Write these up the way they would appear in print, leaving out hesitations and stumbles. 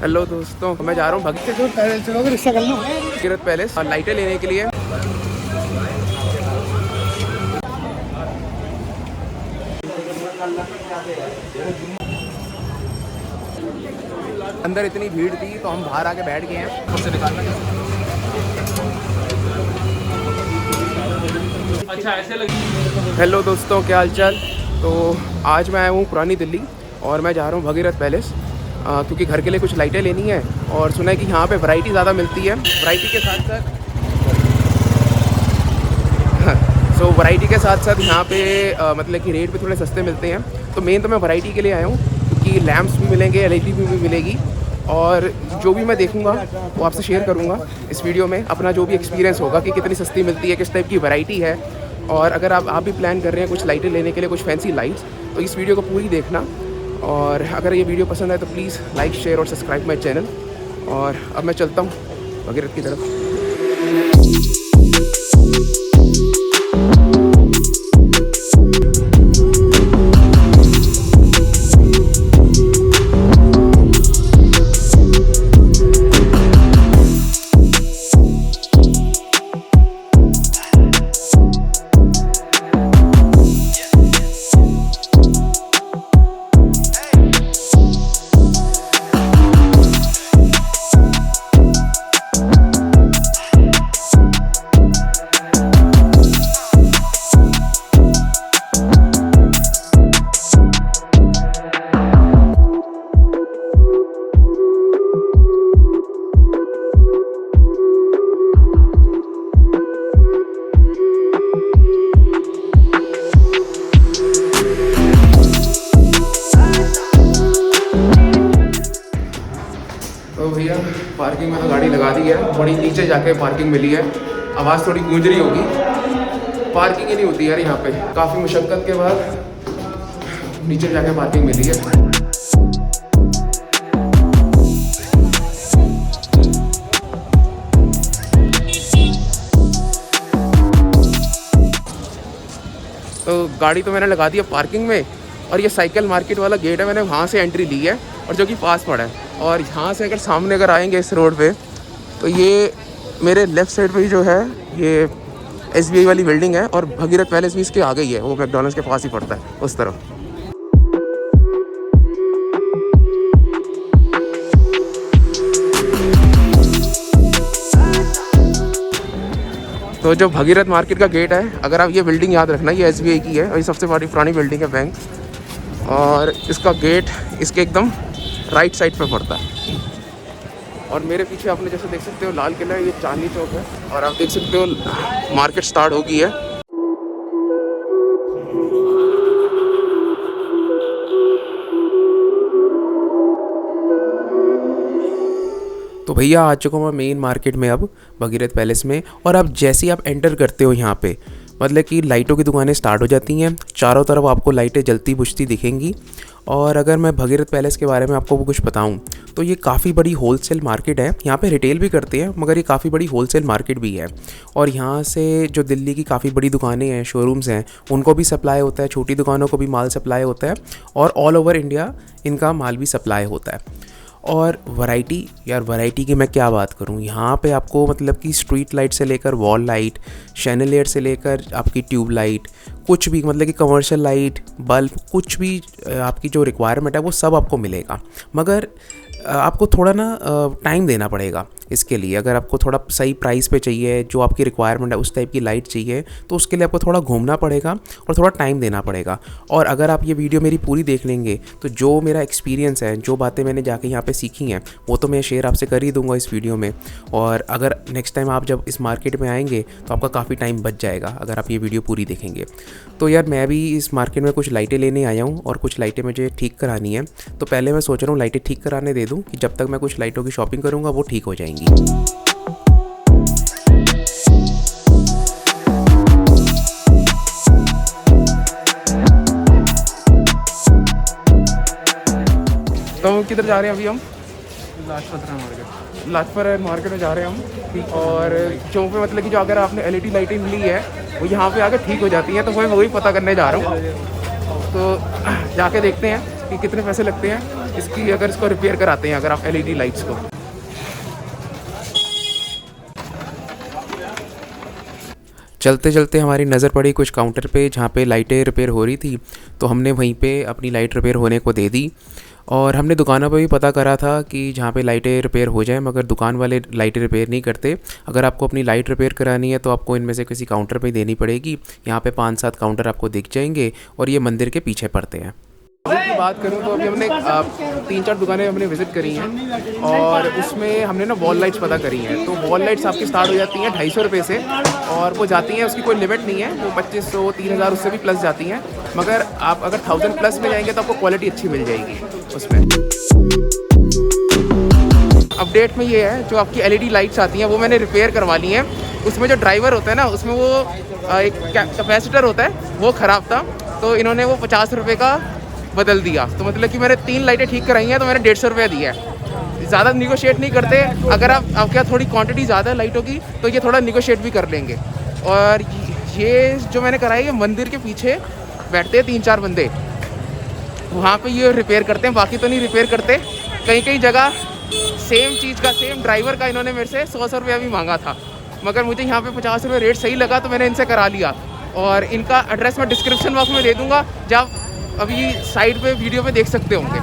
Hello दोस्तों, मैं जा रहा हूँ भगीरथ पैलेस और लाइटें लेने के लिए। अंदर इतनी भीड़ थी तो हम बाहर आके बैठ गए हैं। उससे निकालना अच्छा ऐसे लगी। हेलो दोस्तों, क्या हालचाल। तो आज मैं आया हूँ पुरानी दिल्ली और मैं जा रहा हूँ भगीरथ पैलेस क्योंकि घर के लिए कुछ लाइटें लेनी है और सुना है कि यहाँ पे वैरायटी ज़्यादा मिलती है। वैरायटी के साथ साथ यहाँ पे मतलब कि रेट पे थोड़े सस्ते मिलते हैं। तो मेन तो मैं वैरायटी के लिए आया हूँ क्योंकि लैम्प्स भी मिलेंगे, LED भी मिलेगी और जो भी मैं देखूँगा वो आपसे शेयर करूँगा इस वीडियो में। अपना जो भी एक्सपीरियंस होगा कि कितनी सस्ती मिलती है, किस टाइप की वैरायटी है। और अगर आप भी प्लान कर रहे हैं कुछ लाइटें लेने के लिए, कुछ फैंसी लाइट्स, तो इस वीडियो को पूरी देखना। और अगर ये वीडियो पसंद आए तो प्लीज़ लाइक, शेयर और सब्सक्राइब माई चैनल। और अब मैं चलता हूँ भगीरथ की तरफ। तो भैया पार्किंग में तो गाड़ी लगा दी है, थोड़ी नीचे जाके पार्किंग मिली है। आवाज़ थोड़ी गूंज रही होगी, पार्किंग ही नहीं होती यार यहाँ पे। काफ़ी मुशक्क़त के बाद नीचे जाके पार्किंग मिली है। तो गाड़ी तो मैंने लगा दी है पार्किंग में और ये साइकिल मार्केट वाला गेट है, मैंने वहाँ से एंट्री ली है और जो कि पास पड़ा है। और यहाँ से अगर सामने अगर आएंगे इस रोड पे तो ये मेरे लेफ़्ट साइड पे जो है ये SBI वाली बिल्डिंग है और भगीरथ पैलेस भी इसके आगे ही है, वो मैकडॉनल्ड्स के पास ही पड़ता है उस तरफ। तो जो भगीरथ मार्केट का गेट है, अगर आप ये बिल्डिंग याद रखना, ये SBI की है और ये सबसे बड़ी पुरानी बिल्डिंग है बैंक। और इसका गेट इसके एकदम राइट साइड पे पड़ता है। और मेरे पीछे आपने जैसे देख सकते हो लाल किला है, ये चांदनी चौक है और आप देख सकते हो मार्केट स्टार्ट हो गई है। तो भैया आ चुका हूँ मैं मेन मार्केट में अब भगीरथ पैलेस में। और अब जैसे ही आप एंटर करते हो यहाँ पे मतलब कि लाइटों की दुकानें स्टार्ट हो जाती हैं, चारों तरफ आपको लाइटें जलती बुझती दिखेंगी। और अगर मैं भगीरथ पैलेस के बारे में आपको कुछ बताऊं तो ये काफ़ी बड़ी होलसेल मार्केट है। यहाँ पे रिटेल भी करते हैं मगर ये काफ़ी बड़ी होलसेल मार्केट भी है। और यहाँ से जो दिल्ली की काफ़ी बड़ी दुकानें हैं, शोरूम्स हैं, उनको भी सप्लाई होता है, छोटी दुकानों को भी माल सप्लाई होता है और ऑल ओवर इंडिया इनका माल भी सप्लाई होता है। और वैरायटी, यार वैरायटी की मैं क्या बात करूं, यहाँ पे आपको मतलब कि स्ट्रीट लाइट से लेकर वॉल लाइट, शैनलियर से लेकर आपकी ट्यूब लाइट, कुछ भी मतलब कि कमर्शियल लाइट, बल्ब, कुछ भी आपकी जो रिक्वायरमेंट है वो सब आपको मिलेगा। मगर आपको थोड़ा ना टाइम देना पड़ेगा इसके लिए। अगर आपको थोड़ा सही प्राइस पे चाहिए, जो आपकी रिक्वायरमेंट है उस टाइप की लाइट चाहिए, तो उसके लिए आपको थोड़ा घूमना पड़ेगा और थोड़ा टाइम देना पड़ेगा। और अगर आप ये वीडियो मेरी पूरी देख लेंगे तो जो मेरा एक्सपीरियंस है, जो बातें मैंने जाके यहाँ पे सीखी हैं, वो तो मैं शेयर आपसे कर ही दूंगा इस वीडियो में। और अगर नेक्स्ट टाइम आप जब इस मार्केट में आएंगे तो आपका काफ़ी टाइम बच जाएगा अगर आप ये वीडियो पूरी देखेंगे। तो यार मैं भी इस मार्केट में कुछ लाइटें लेने आया हूँ और कुछ लाइटें मुझे ठीक करानी है। तो पहले मैं सोच रहा हूँ लाइटें ठीक कराने दे दूँ कि जब तक मैं कुछ लाइटों की शॉपिंग करूँगा वो ठीक हो जाएंगी। तो किधर जा रहे हैं अभी हम? लाजपत मार्केट में जा रहे हैं हम। और चौक पे मतलब कि जो अगर आपने LED लाइटें ली है वो यहाँ पे आकर ठीक हो जाती हैं, तो मैं वही पता करने जा रहा हूँ। तो जाके देखते हैं कि कितने पैसे लगते हैं इसकी अगर इसको रिपेयर कराते हैं अगर आप LED लाइट्स को। चलते चलते हमारी नज़र पड़ी कुछ काउंटर पे जहाँ पे लाइटें रिपेयर हो रही थी, तो हमने वहीं पे अपनी लाइट रिपेयर होने को दे दी। और हमने दुकानों पे भी पता करा था कि जहाँ पे लाइटें रिपेयर हो जाएं, मगर दुकान वाले लाइटें रिपेयर नहीं करते। अगर आपको अपनी लाइट रिपेयर करानी है तो आपको इनमें से किसी काउंटर पे देनी पड़ेगी। यहाँ पे 5-7 काउंटर आपको दिख जाएंगे और ये मंदिर के पीछे पड़ते हैं। की बात करूँ तो अभी हमने 3-4 दुकानें हमने विज़िट करी हैं और उसमें हमने ना वॉल लाइट्स पता करी हैं। तो वॉल लाइट्स आपकी स्टार्ट हो जाती हैं 250 रुपये से और वो जाती हैं, उसकी कोई लिमिट नहीं है, वो 2500 3000 उससे भी प्लस जाती हैं। मगर आप अगर 1000 प्लस में जाएंगे तो आपको क्वालिटी अच्छी मिल जाएगी उसमें। अपडेट में ये है, जो आपकी LED लाइट्स आती हैं वो मैंने रिपेयर करवा ली हैं। उसमें जो ड्राइवर होता है ना, उसमें वो एक कैपेसिटर होता है, वो ख़राब था, तो इन्होंने वो 50 रुपये का बदल दिया। तो मतलब कि मैंने 3 लाइटें ठीक कराई हैं तो मैंने 150 रुपये दिया है। ज़्यादा निगोशिएट नहीं करते। अगर आपके यहाँ थोड़ी क्वांटिटी ज़्यादा है लाइटों की तो ये थोड़ा निगोशिएट भी कर लेंगे। और ये जो मैंने कराई है, मंदिर के पीछे बैठते हैं 3-4 बंदे, वहाँ पे ये रिपेयर करते हैं, बाकी तो नहीं रिपेयर करते। कई जगह सेम चीज़ का, सेम ड्राइवर का इन्होंने मेरे से 100 रुपया भी मांगा था, मगर मुझे यहाँ पे 50 रुपये रेट सही लगा तो मैंने इनसे करा लिया। और इनका एड्रेस मैं डिस्क्रिप्शन बॉक्स में दे दूँगा, जब अभी साइड पे वीडियो पे देख सकते होंगे।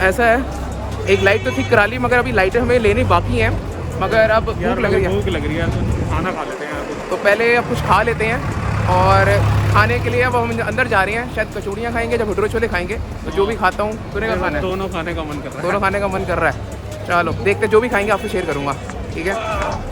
ऐसा है, एक लाइट तो ठीक करा ली, मगर अभी लाइटें हमें लेनी बाकी हैं। मगर अब भूख लग रही है तो खाना खा लेते हैं। तो पहले अब कुछ खा लेते हैं और खाने के लिए अब हम अंदर जा रहे हैं। शायद कचौड़ियाँ खाएंगे या भटूरे छोले खाएंगे, तो जो भी खाता हूँ। तूने क्या खाना है? दोनों खाने का मन कर रहा है। दोनों खाने का मन कर रहा है। चलो देखते, जो भी खाएंगे आपसे शेयर करूँगा, ठीक है।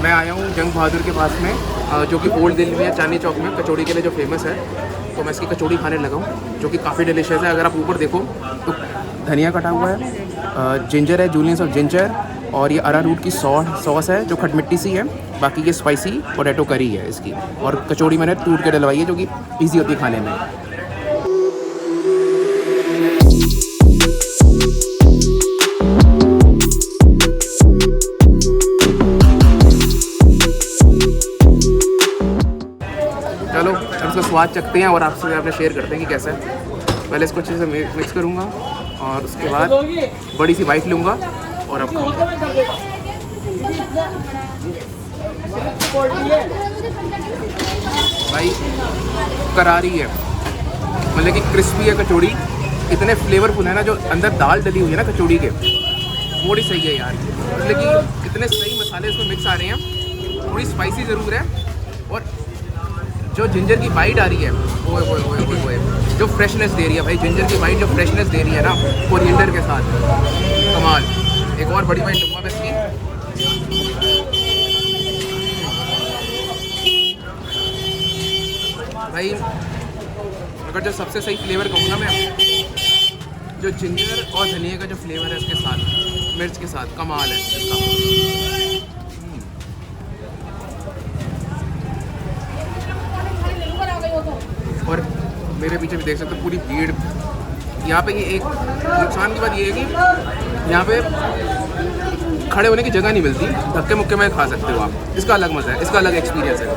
मैं आया हूँ जंग बहादुर के पास में, जो कि ओल्ड दिल्ली में है, चांदनी चौक में, कचौड़ी के लिए जो फेमस है। तो मैं इसकी कचौड़ी खाने लगा हूँ, जो कि काफ़ी डिलीशियस है। अगर आप ऊपर देखो तो धनिया कटा हुआ है, जिंजर है, जूलियंस ऑफ जिंजर, और ये अरारूट की सॉस है जो खटमिट्टी सी है। बाकी ये स्पाइसी पोटैटो करी है इसकी, और कचौड़ी मैंने टूट के डलवाई है, जो कि ईजी होती है खाने में। चलो इसका स्वाद चखते हैं और आपसे आपने शेयर करते हैं कि कैसा है। पहले इसको अच्छे से मिक्स करूँगा और उसके बाद बड़ी सी बाइट लूँगा और अब खाऊंगा। भाई करारी है, मतलब कि क्रिस्पी है कचौड़ी, इतने फ्लेवरफुल है ना। जो अंदर दाल डली हुई है ना कचौड़ी के, थोड़ी सही है यार, मतलब कि इतने सही मसाले इसमें मिक्स आ रहे हैं। थोड़ी स्पाइसी ज़रूर है, और जो जिंजर की बाइट आ रही है, ओए जो फ्रेशनेस दे रही है भाई, जिंजर की बाइट जो फ्रेशनेस दे रही है ना कोरिएंडर के साथ, कमाल। एक और बड़ी बाइट लूँगा मैं इसकी। भाई अगर जो सबसे सही फ्लेवर कहूँगा मैं, जो जिंजर और धनिया का जो फ्लेवर है इसके साथ, मिर्च के साथ, कमाल है इसका। और मेरे पीछे भी देख सकते हो पूरी भीड़। यहाँ पे ये एक नुकसान की बात ये है कि यहाँ पे खड़े होने की जगह नहीं मिलती, धक्के मुक्के में खा सकते हो आप। इसका अलग मज़ा है, इसका अलग एक्सपीरियंस है।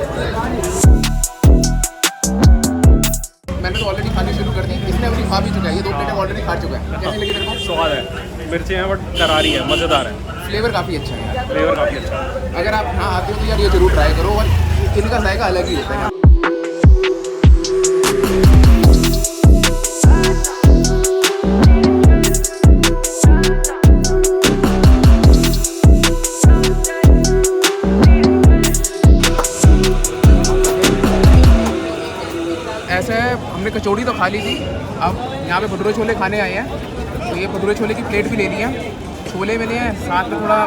मैंने तो ऑलरेडी खानी शुरू कर दी, इसने अपनी खा भी चुका है, ये 2 प्लेटें ऑलरेडी खा चुका है। कैसे लगी तेरे को? स्वाद है, मिर्चें हैं बट करारी है, मज़ेदार है, फ्लेवर काफ़ी अच्छा है, फ्लेवर काफ़ी अच्छा है। अगर आप यहाँ आते हो तो यार ये ज़रूर ट्राई करो, और इनका जायका अलग ही होता है। ऐसा है, हमने कचौड़ी खा ली थी। अब यहाँ पे भटूरे छोले खाने आए हैं, तो ये भटूरे छोले की प्लेट भी ले ली है, छोले मिले हैं, साथ में थोड़ा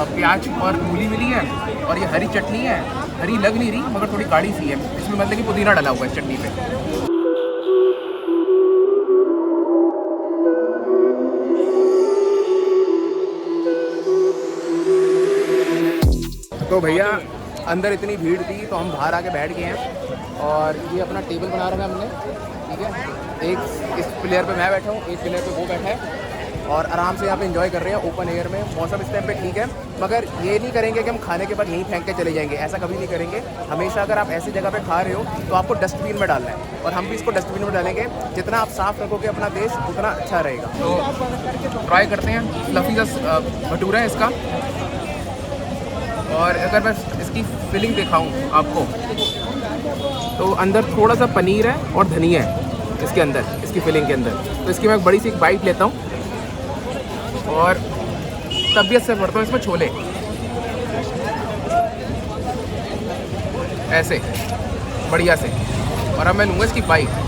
प्याज और मूली मिली है, और ये हरी चटनी है। हरी लग नहीं रही मगर थोड़ी गाढ़ी सी है, इसमें मतलब कि पुदीना डाला हुआ है इस चटनी पे। तो भैया अंदर इतनी भीड़ थी तो हम बाहर आके बैठ गए हैं, और ये अपना टेबल बना रखा है हमने, ठीक है। एक इस प्लेयर पे मैं बैठा हूँ, एक प्लेयर पे वो बैठा है, और आराम से यहाँ पे एंजॉय कर रहे हैं ओपन एयर में। मौसम इस टाइम पे ठीक है, मगर ये नहीं करेंगे कि हम खाने के बाद यहीं फेंक के चले जाएंगे, ऐसा कभी नहीं करेंगे। हमेशा अगर आप ऐसी जगह पे खा रहे हो तो आपको डस्टबिन में डालना है, और हम भी इसको डस्टबिन में डालेंगे। जितना आप साफ़ रखोगे अपना देश उतना अच्छा रहेगा। तो ट्राई करते हैं। फ्लफी सा भटूरा है इसका, और अगर मैं इसकी फिलिंग दिखाऊँ आपको तो अंदर थोड़ा सा पनीर है और धनिया है इसके अंदर, इसकी फिलिंग के अंदर। तो इसकी मैं एक बड़ी सी एक बाइट लेता हूँ, और तबीयत से भरता हूँ इसमें छोले ऐसे बढ़िया से, और अब मैं लूँगा इसकी बाइट।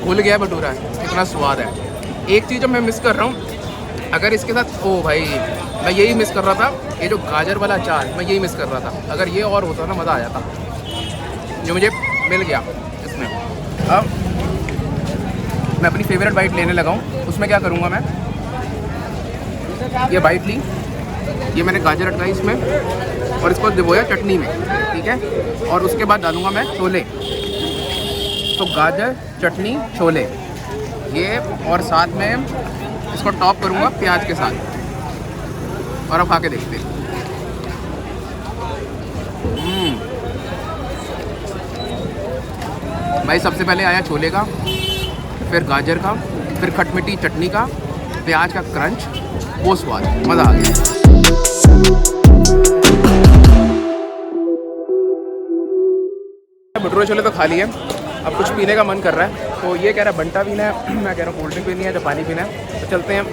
भूल गया भटूरा कितना स्वाद है। एक चीज़ जो मैं मिस कर रहा हूँ, अगर इसके साथ, ओ भाई मैं यही मिस कर रहा था, ये जो गाजर वाला अचार मैं यही मिस कर रहा था। अगर ये और होता ना मज़ा आ जाता, जो मुझे मिल गया इसमें। अब मैं अपनी फेवरेट बाइट लेने लगा हूँ। उसमें क्या करूँगा मैं, ये बाइट ली, ये मैंने गाजर अटकाई इसमें, और इसको डिबोया चटनी में, ठीक है। और उसके बाद डालूँगा मैं छोले, तो गाजर चटनी छोले ये, और साथ में इसको टॉप करूँगा प्याज के साथ, और अब खा के देखते हैं। भाई सबसे पहले आया छोले का, फिर गाजर का, फिर खटमिठी चटनी का, प्याज का क्रंच, वो स्वाद, मज़ा आ गया। भटूरे छोले तो खा लिए, अब कुछ पीने का मन कर रहा है। तो ये कह रहा है बंटा पीना है, मैं कह रहा हूँ कोल्ड ड्रिंक पीनी है, तो पानी पीना है, तो चलते हैं।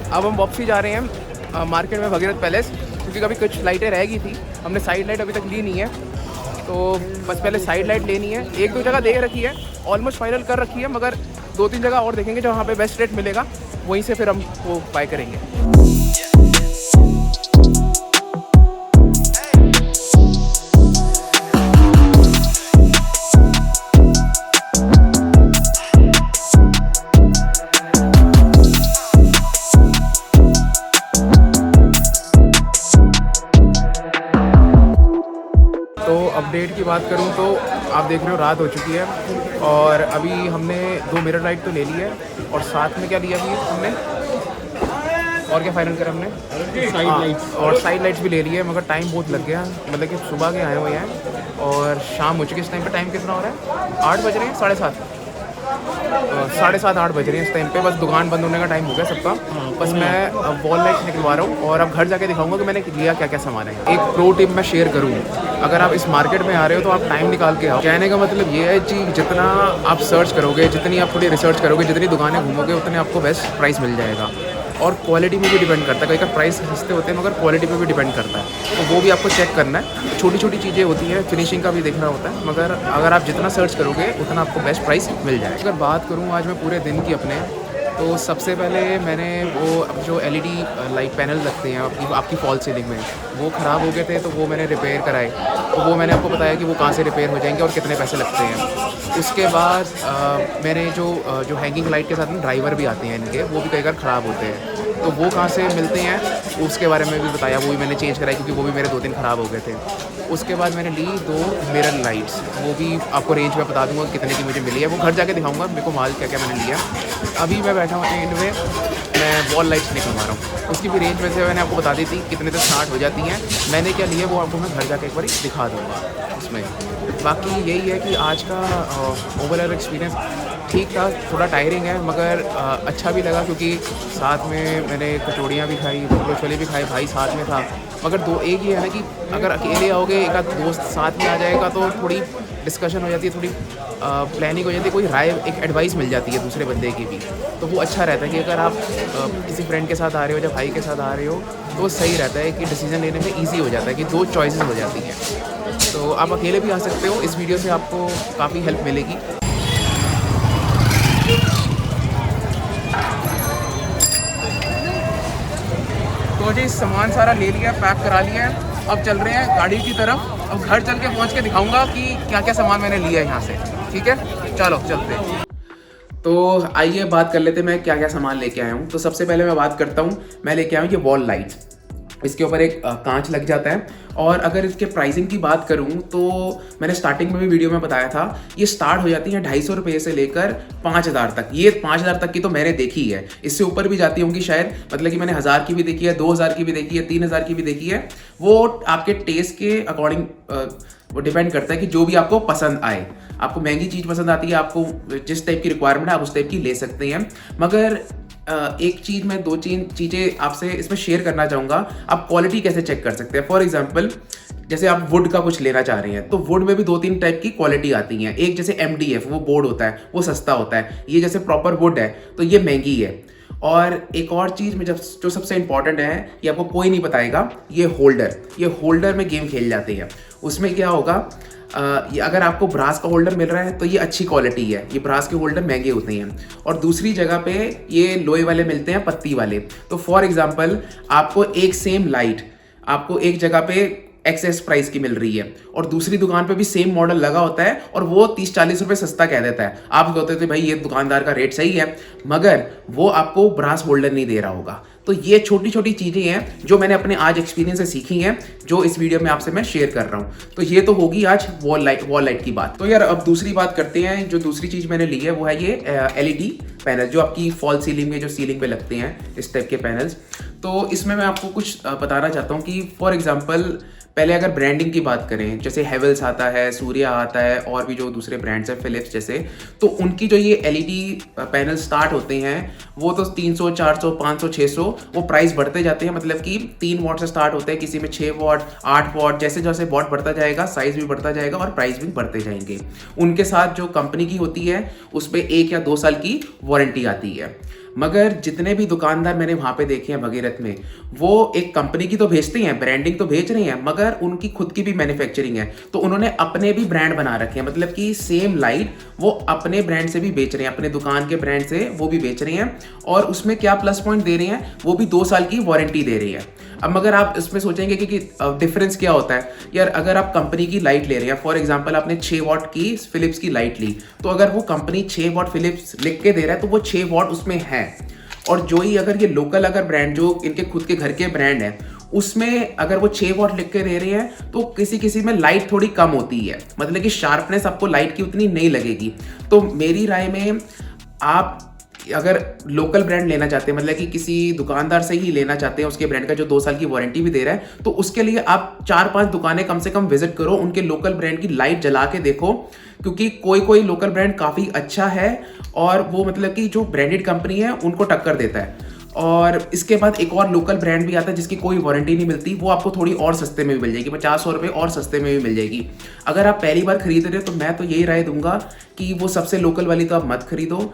अब हम वापसी जा रहे हैं मार्केट में भगीरथ पैलेस, क्योंकि कभी कुछ लाइटें रह गई थी, हमने साइड लाइट अभी तक ली नहीं है, तो बस पहले साइड लाइट लेनी है। एक दो जगह देख रखी है, ऑलमोस्ट फाइनल कर रखी है, मगर 2-3 जगह और देखेंगे जहाँ पे बेस्ट रेट मिलेगा, वहीं से फिर हम वो बाय करेंगे। अपडेट की बात करूं तो आप देख रहे हो रात हो चुकी है, और अभी हमने 2 मिरर लाइट तो ले ली है, और साथ में क्या लिया अभी हमने, और क्या फाइनल करा हमने, साइड लाइट्स, और साइड लाइट्स भी ले ली है। मगर टाइम बहुत लग गया, मतलब कि सुबह के आए हुए हैं और शाम हो चुकी है। इस टाइम पे टाइम कितना हो रहा है, 8 बज रहे हैं, 7:30, 7:30-8 बज रहे हैं इस टाइम पे। बस दुकान बंद होने का टाइम हो गया सबका। बस मैं वॉल लाइट्स निकलवा रहा हूँ, और अब घर जाके दिखाऊंगा कि मैंने लिया क्या क्या सामान है। एक प्रो टिप मैं शेयर करूँ, अगर आप इस मार्केट में आ रहे हो तो आप टाइम निकाल के आओ। कहने का मतलब ये है कि जितना आप सर्च करोगे, जितनी आप थोड़ी रिसर्च करोगे, जितनी दुकानें घूमोगे, उतने आपको बेस्ट प्राइस मिल जाएगा। और क्वालिटी में भी डिपेंड करता है, कई का प्राइस सस्ते होते हैं मगर क्वालिटी पे भी डिपेंड करता है, तो वो भी आपको चेक करना है। छोटी छोटी चीज़ें होती हैं, फिनिशिंग का भी देखना होता है, मगर अगर आप जितना सर्च करोगे उतना आपको बेस्ट प्राइस मिल जाएगा। अगर बात करूँ आज मैं पूरे दिन की अपने, तो सबसे पहले मैंने वो अब जो LED लाइट पैनल लगते हैं आपकी फॉल सीलिंग में, वो ख़राब हो गए थे, तो वो मैंने रिपेयर कराए। तो वो मैंने आपको बताया कि वो कहाँ से रिपेयर हो जाएंगे और कितने पैसे लगते हैं। उसके बाद मैंने जो हैंगिंग लाइट के साथ में ड्राइवर भी आते हैं इनके, वो भी कई बार ख़राब होते हैं, तो वो कहाँ से मिलते हैं उसके बारे में भी बताया। वो भी मैंने चेंज कराई क्योंकि वो भी मेरे 2-3 ख़राब हो गए थे। उसके बाद मैंने ली 2 मिरर लाइट्स, वो भी आपको रेंज में बता दूंगा कितने की मुझे मिली है, वो घर जाके दिखाऊंगा मेरे को माल क्या क्या मैंने लिया। अभी मैं बैठा हूँ एंड में, मैं वॉल लाइट्स निकलवा रहा हूँ, उसकी भी रेंज में से मैंने आपको बता दी थी कितने तक स्टार्ट हो जाती हैं। मैंने क्या लिया वो आपको मैं घर जाके एक बार दिखा दूँगा उसमें। बाकी यही है कि आज का ओवरऑल एक्सपीरियंस ठीक था, थोड़ा टायरिंग है मगर अच्छा भी लगा, क्योंकि साथ में मैंने कचौड़ियाँ भी खाई, भटूरे छोले भी खाए, भाई साथ में था, मगर दो एक ये है ना कि अगर अकेले आओगे, एक आध दोस्त साथ में आ जाएगा तो थोड़ी डिस्कशन हो जाती है, थोड़ी प्लानिंग हो जाती है, कोई राय, एक एडवाइस मिल जाती है दूसरे बंदे की भी। तो वो अच्छा रहता है कि अगर आप किसी फ्रेंड के साथ आ रहे हो या भाई के साथ आ रहे हो तो सही रहता है कि डिसीजन लेने में ईजी हो जाता है, कि दो चॉइसेस हो जाती हैं। तो आप अकेले भी आ सकते हो, इस वीडियो से आपको काफ़ी हेल्प मिलेगी। तो जी सामान सारा ले लिया, पैक करा लिया है, अब चल रहे हैं गाड़ी की तरफ। अब घर चल के पहुँच के दिखाऊंगा कि क्या क्या सामान मैंने लिया है यहाँ से। ठीक है, चलो चलते हैं। तो आइए बात कर लेते हैं मैं क्या क्या सामान लेके आया हूँ। तो सबसे पहले मैं बात करता हूँ, मैं लेके आया हूँ ये वॉल लाइट्स। इसके ऊपर एक कांच लग जाता है। और अगर इसके प्राइसिंग की बात करूं तो मैंने स्टार्टिंग में भी वीडियो में बताया था, ये स्टार्ट हो जाती है 250 रुपये से लेकर 5000 तक। ये 5000 तक की तो मैंने देखी है, इससे ऊपर भी जाती होंगी शायद, मतलब कि मैंने 1000 की भी देखी है, 2000 की भी देखी है, 3000 की भी देखी है। वो आपके टेस्ट के अकॉर्डिंग वो डिपेंड करता है कि जो भी आपको पसंद आए। आपको महंगी चीज़ पसंद आती है, आपको जिस टाइप की रिक्वायरमेंट है आप उस टाइप की ले सकते हैं। मगर एक चीज़ मैं दो चीज़ें आपसे इसमें शेयर करना चाहूँगा। आप क्वालिटी कैसे चेक कर सकते हैं। फॉर एग्जांपल, जैसे आप वुड का कुछ लेना चाह रहे हैं तो वुड में भी 2-3 टाइप की क्वालिटी आती हैं। एक जैसे MDF वो बोर्ड होता है, वो सस्ता होता है। ये जैसे प्रॉपर वुड है तो ये महंगी है। और एक और चीज़ में जो सबसे इंपॉर्टेंट है, ये आपको कोई नहीं बताएगा, ये होल्डर में गेम खेल जाते हैं। उसमें क्या होगा, ये अगर आपको ब्रास का होल्डर मिल रहा है तो ये अच्छी क्वालिटी है, ये ब्रास के होल्डर महंगे होते हैं। और दूसरी जगह पे ये लोहे वाले मिलते हैं, पत्ती वाले। तो फॉर एग्जांपल, आपको एक सेम लाइट आपको एक जगह पे एक्सेस प्राइस की मिल रही है और दूसरी दुकान पे भी सेम मॉडल लगा होता है और वो 30-40 रुपये सस्ता कह देता है। आप कहते थे भाई ये दुकानदार का रेट सही है, मगर वो आपको ब्रास होल्डर नहीं दे रहा होगा। तो ये छोटी छोटी चीज़ें हैं जो मैंने अपने आज एक्सपीरियंस से सीखी हैं, जो इस वीडियो में आपसे मैं शेयर कर रहा हूँ। तो ये तो होगी आज वॉल लाइट की बात। तो यार अब दूसरी बात करते हैं। जो दूसरी चीज़ मैंने ली है वो है ये LED पैनल, जो आपकी फॉल सीलिंग में जो सीलिंग पे लगते हैं, इस टाइप के पैनल्स। तो इसमें मैं आपको कुछ बताना चाहता हूँ कि फॉर एग्जाम्पल, पहले अगर ब्रांडिंग की बात करें, जैसे हेवल्स आता है, सूर्या आता है और भी जो दूसरे ब्रांड्स हैं फिलिप्स जैसे, तो उनकी जो ये LED पैनल स्टार्ट होते हैं वो तो 300, 400, 500, 600 वो प्राइस बढ़ते जाते हैं। मतलब कि 3 वॉट से स्टार्ट होते हैं, किसी में 6 वॉट, 8 वॉट, जैसे जैसे वॉट बढ़ता जाएगा साइज भी बढ़ता जाएगा और प्राइस भी बढ़ते जाएंगे। उनके साथ जो कंपनी की होती है उस पर 1 या 2 साल की वारंटी आती है। मगर जितने भी दुकानदार मैंने वहाँ पे देखे हैं भगीरथ में, वो एक कंपनी की तो भेजते हैं, ब्रांडिंग तो भेज रहे हैं, मगर उनकी खुद की भी मैन्युफैक्चरिंग है। तो उन्होंने अपने भी ब्रांड बना रखे हैं, मतलब कि सेम लाइट वो अपने ब्रांड से भी बेच रहे हैं, अपने दुकान के ब्रांड से वो भी बेच रहे हैं। और उसमें क्या प्लस पॉइंट दे रहे हैं, वो भी 2 साल की वारंटी दे रही है। अब मगर आप इसमें सोचेंगे कि डिफरेंस क्या होता है यार, अगर आप कंपनी की लाइट ले रहे हैं, फॉर एग्जांपल आपने 6 वॉट की फिलिप्स की लाइट ली, तो अगर वो कंपनी 6 वॉट फिलिप्स लिख के दे रहा है तो वो 6 वॉट उसमें है। और जो ही अगर ये लोकल अगर ब्रांड जो इनके खुद के घर के ब्रांड है, उसमें अगर वो 6 वॉट लिख के दे रहे हैं तो किसी में लाइट थोड़ी कम होती है, मतलब कि शार्पनेस आपको लाइट की उतनी नहीं लगेगी। तो मेरी राय में आप अगर लोकल ब्रांड लेना चाहते हैं, मतलब कि किसी दुकानदार से ही लेना चाहते हैं, उसके ब्रांड का जो 2 साल की वारंटी भी दे रहा है, तो उसके लिए आप 4-5 दुकानें कम से कम विजिट करो, उनके लोकल ब्रांड की लाइट जला के देखो। क्योंकि कोई लोकल ब्रांड काफ़ी अच्छा है और वो मतलब कि जो ब्रांडेड कंपनी है उनको टक्कर देता है। और इसके बाद एक और लोकल ब्रांड भी आता है जिसकी कोई वारंटी नहीं मिलती, वो आपको थोड़ी और सस्ते में भी मिल जाएगी, 50-100 रुपये और सस्ते में भी मिल जाएगी। अगर आप पहली बार खरीद रहे हो तो मैं तो यही राय दूंगा कि वो सबसे लोकल वाली तो आप मत खरीदो,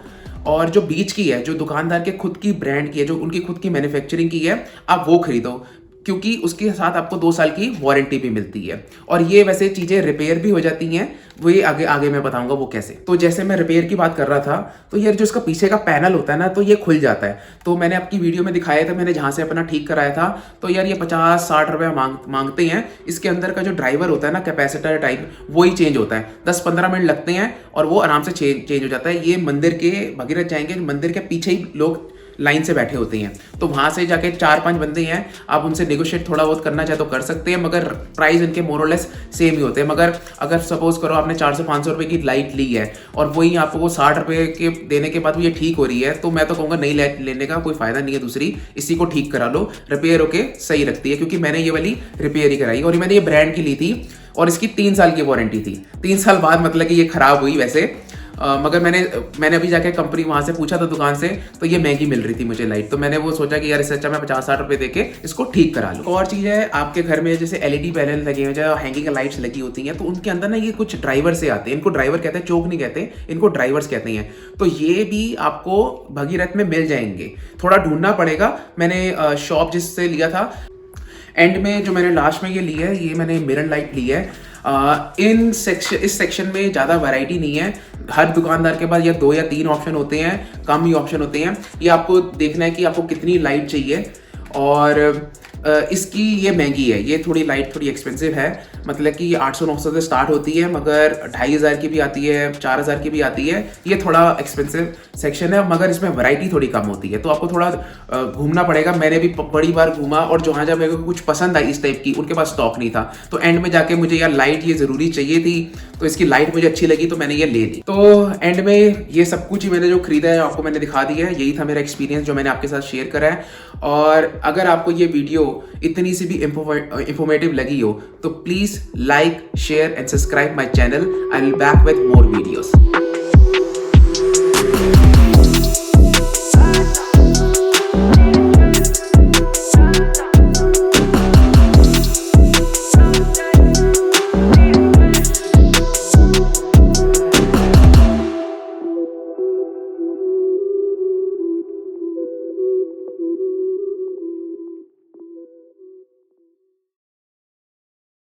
और जो बीच की है, जो दुकानदार के खुद की ब्रांड की है, जो उनकी खुद की मैन्युफैक्चरिंग की है, आप वो खरीदो, क्योंकि उसके साथ आपको 2 साल की वारंटी भी मिलती है। और ये वैसे चीज़ें रिपेयर भी हो जाती हैं, वो ये आगे मैं बताऊंगा वो कैसे। तो जैसे मैं रिपेयर की बात कर रहा था, तो यार जो इसका पीछे का पैनल होता है ना, तो ये खुल जाता है। तो मैंने आपकी वीडियो में दिखाया था, मैंने जहाँ से अपना ठीक कराया था, तो यार ये 50-60 रुपये मांगते हैं। इसके अंदर का जो ड्राइवर होता है ना, कैपेसिटर टाइप, वही चेंज होता है। 10-15 मिनट लगते हैं और वो आराम से चेंज हो जाता है। ये मंदिर के भगीरथ जाएंगे, मंदिर के पीछे ही लोग लाइन से बैठे होते हैं, तो वहाँ से जाके 4-5 बंदे हैं, आप उनसे नेगोशिएट थोड़ा बहुत करना चाहे तो कर सकते हैं, मगर प्राइस इनके मोरलेस सेम ही होते हैं। मगर अगर सपोज करो आपने 400-500 रुपये की लाइट ली है और वही आपको 60 रुपये के देने के बाद वो ये ठीक हो रही है, तो मैं तो कहूँगा नहीं लेने का कोई फ़ायदा नहीं है। दूसरी इसी को ठीक करा लो, रिपेयर होके सही रखती है, क्योंकि मैंने ये वाली रिपेयर ही कराई और मैंने ये ब्रांड की ली थी और इसकी 3 साल की वारंटी थी। 3 साल बाद मतलब कि ये ख़राब हुई वैसे, मगर मैंने अभी जाके कंपनी वहाँ से पूछा था दुकान से, तो ये महंगी मिल रही थी मुझे लाइट। तो मैंने वो सोचा कि यार इससे अच्छा मैं 50-60 रुपये दे के इसको ठीक करा लूँ। और चीज़ है, आपके घर में जैसे LED पैनल लगे हुए हैं, जो हैंगिंग लाइट्स लगी होती हैं, तो उनके अंदर ना ये कुछ ड्राइवर से आते हैं। इनको ड्राइवर कहते हैं, चोक नहीं कहते, इनको ड्राइवर्स कहते हैं। तो ये भी आपको भगीरथ में मिल जाएंगे, थोड़ा ढूंढना पड़ेगा। मैंने शॉप जिससे लिया था एंड में, जो मैंने लास्ट में ये लिया है, ये मैंने मिरर लाइट ली है। इस सेक्शन में ज़्यादा वैरायटी नहीं है। हर दुकानदार के पास या 2 या 3 ऑप्शन होते हैं, कम ही ऑप्शन होते हैं। ये आपको देखना है कि आपको कितनी लाइट चाहिए। और इसकी ये महंगी है, ये थोड़ी लाइट थोड़ी एक्सपेंसिव है। मतलब कि 800-900 से स्टार्ट होती है, मगर 2500 की भी आती है, 4000 की भी आती है। ये थोड़ा एक्सपेंसिव सेक्शन है, मगर इसमें वैरायटी थोड़ी कम होती है, तो आपको थोड़ा घूमना पड़ेगा। मैंने भी बड़ी बार घूमा, और जहाँ जहाँ मेरे को कुछ पसंद आई इस टाइप की, उनके पास स्टॉक नहीं था। तो एंड में जाके मुझे यार लाइट ये ज़रूरी चाहिए थी, तो इसकी लाइट मुझे अच्छी लगी, तो मैंने ये ले ली। तो एंड में ये सब कुछ ही मैंने जो खरीदा है आपको मैंने दिखा दिया है। यही था मेरा एक्सपीरियंस जो मैंने आपके साथ शेयर करा है। और अगर आपको ये वीडियो इतनी सी भी इंफॉर्मेटिव लगी हो, तो please like, share and subscribe my channel. I will back with more videos.